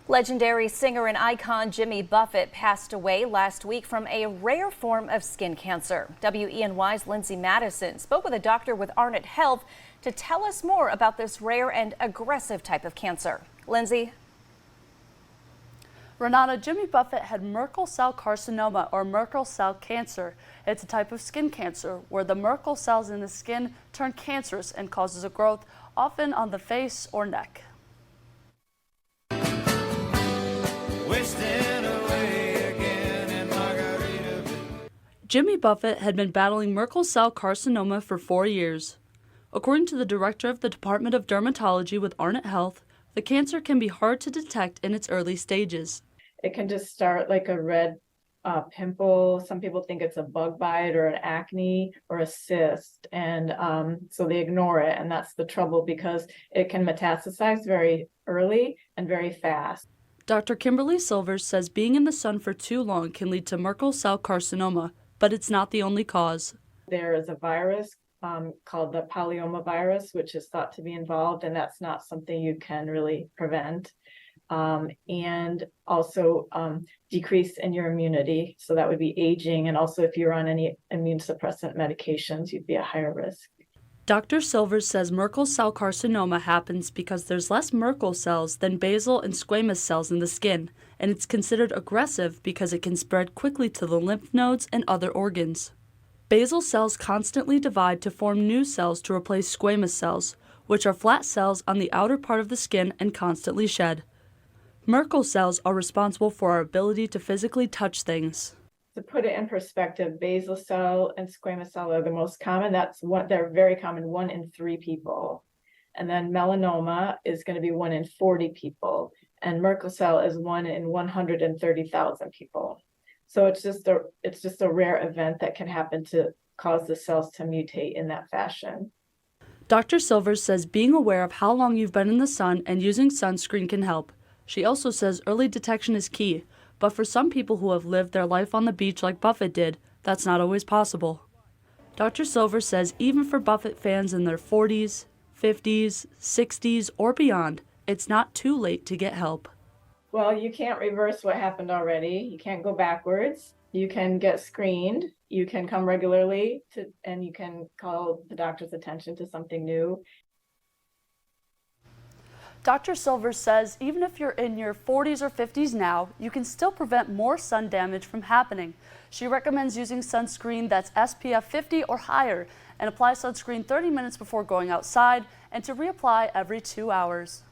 Legendary singer and icon Jimmy Buffett passed away last week from a rare form of skin cancer. WENY's Lindsay Madison spoke with a doctor with Arnot Health to tell us more about this rare and aggressive type of cancer. Lindsay? Renata, Jimmy Buffett had Merkel Cell Carcinoma, or Merkel Cell Cancer. It's a type of skin cancer where the Merkel cells in the skin turn cancerous and causes a growth, often on the face or neck. Jimmy Buffett had been battling Merkel Cell Carcinoma for 4 years. According to the director of the Department of Dermatology with Arnot Health, the cancer can be hard to detect in its early stages. It can just start like a red pimple. Some people think it's a bug bite or an acne or a cyst, and so they ignore it, and that's the trouble because it can metastasize very early and very fast. Dr. Kimberly Silvers says being in the sun for too long can lead to Merkel Cell Carcinoma, but it's not the only cause. There is a virus called the polyomavirus, which is thought to be involved, and that's not something you can really prevent. And also decrease in your immunity. So that would be aging. And also if you're on any immune suppressant medications, you'd be at higher risk. Dr. Silvers says Merkel cell carcinoma happens because there's less Merkel cells than basal and squamous cells in the skin, and it's considered aggressive because it can spread quickly to the lymph nodes and other organs. Basal cells constantly divide to form new cells to replace squamous cells, which are flat cells on the outer part of the skin and constantly shed. Merkel cells are responsible for our ability to physically touch things. To put it in perspective, basal cell and squamous cell are the most common. They're very common, 1 in 3 people. And then melanoma is going to be 1 in 40 people. And Merkel cell is 1 in 130,000 people. So it's just a rare event that can happen to cause the cells to mutate in that fashion. Dr. Silvers says being aware of how long you've been in the sun and using sunscreen can help. She also says early detection is key, but for some people who have lived their life on the beach like Buffett did, that's not always possible. Dr. Silvers says even for Buffett fans in their 40s, 50s, 60s, or beyond, it's not too late to get help. Well, you can't reverse what happened already. You can't go backwards. You can get screened. You can come regularly and you can call the doctor's attention to something new. Dr. Silvers says even if you're in your 40s or 50s now, you can still prevent more sun damage from happening. She recommends using sunscreen that's SPF 50 or higher and apply sunscreen 30 minutes before going outside and to reapply every 2 hours.